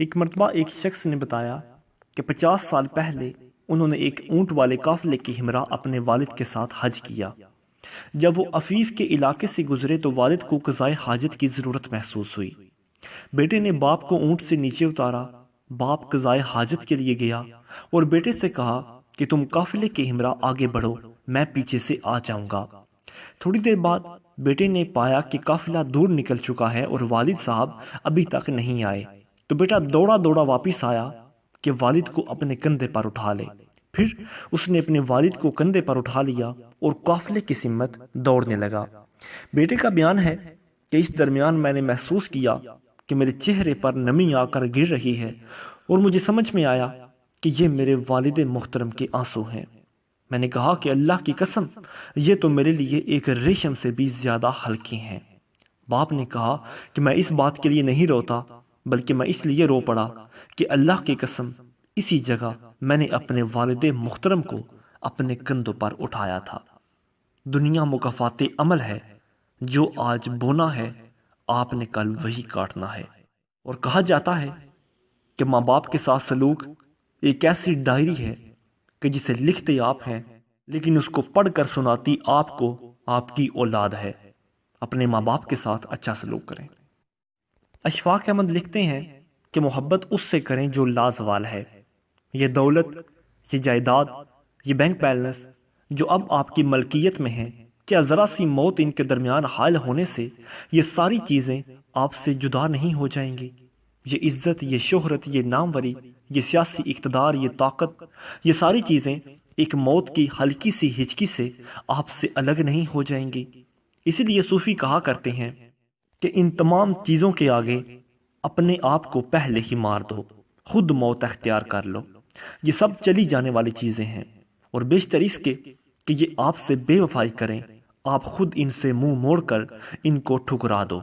ایک مرتبہ ایک شخص نے بتایا کہ 50 سال پہلے انہوں نے ایک اونٹ والے قافلے کی ہمراہ اپنے والد کے ساتھ حج کیا۔ جب وہ عفیف کے علاقے سے گزرے تو والد کو قضائے حاجت کی ضرورت محسوس ہوئی۔ بیٹے نے باپ کو اونٹ سے نیچے اتارا۔ باپ قضائے حاجت کے لیے گیا اور بیٹے سے کہا کہ تم قافلے کے ہمراہ آگے بڑھو، میں پیچھے سے آ جاؤں گا۔ تھوڑی دیر بعد بیٹے نے پایا کہ قافلہ دور نکل چکا ہے اور والد صاحب ابھی تک نہیں آئے، تو بیٹا دوڑا دوڑا واپس آیا کہ والد کو اپنے کندھے پر اٹھا لے۔ پھر اس نے اپنے والد کو کندھے پر اٹھا لیا اور قافلے کی سمت دوڑنے لگا۔ بیٹے کا بیان ہے کہ اس درمیان میں نے محسوس کیا کہ میرے چہرے پر نمی آ کر گر رہی ہے اور مجھے سمجھ میں آیا کہ یہ میرے والد محترم کے آنسو ہیں۔ میں نے کہا کہ اللہ کی قسم، یہ تو میرے لیے ایک ریشم سے بھی زیادہ ہلکے ہیں۔ باپ نے کہا کہ میں اس بات کے لیے نہیں روتا، بلکہ میں اس لیے رو پڑا کہ اللہ کی قسم اسی جگہ میں نے اپنے والد محترم کو اپنے کندھوں پر اٹھایا تھا۔ دنیا مقافات عمل ہے، جو آج بونا ہے آپ نے کل وہی کاٹنا ہے۔ اور کہا جاتا ہے کہ ماں باپ کے ساتھ سلوک ایک ایسی ڈائری ہے کہ جسے لکھتے آپ ہیں لیکن اس کو پڑھ کر سناتی آپ کو آپ کی اولاد ہے۔ اپنے ماں باپ کے ساتھ اچھا سلوک کریں۔ اشفاق احمد لکھتے ہیں کہ محبت اس سے کریں جو لازوال ہے۔ یہ دولت، یہ جائیداد، یہ بینک بیلنس جو اب آپ کی ملکیت میں ہیں، کیا ذرا سی موت ان کے درمیان حائل ہونے سے یہ ساری چیزیں آپ سے جدا نہیں ہو جائیں گی؟ یہ عزت، یہ شہرت، یہ ناموری، یہ سیاسی اقتدار، یہ طاقت، یہ ساری چیزیں ایک موت کی ہلکی سی ہچکی سے آپ سے الگ نہیں ہو جائیں گی؟ اسی لیے صوفی کہا کرتے ہیں کہ ان تمام چیزوں کے آگے اپنے آپ کو پہلے ہی مار دو، خود موت اختیار کر لو۔ یہ سب چلی جانے والی چیزیں ہیں، اور بیشتر اس کے کہ یہ آپ سے بے وفائی کریں، آپ خود ان سے منہ موڑ کر ان کو ٹھکرا دو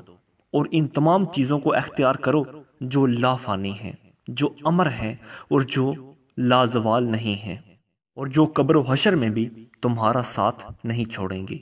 اور ان تمام چیزوں کو اختیار کرو جو لا فانی ہیں، جو امر ہیں اور جو لازوال نہیں ہیں، اور جو قبر و حشر میں بھی تمہارا ساتھ نہیں چھوڑیں گی۔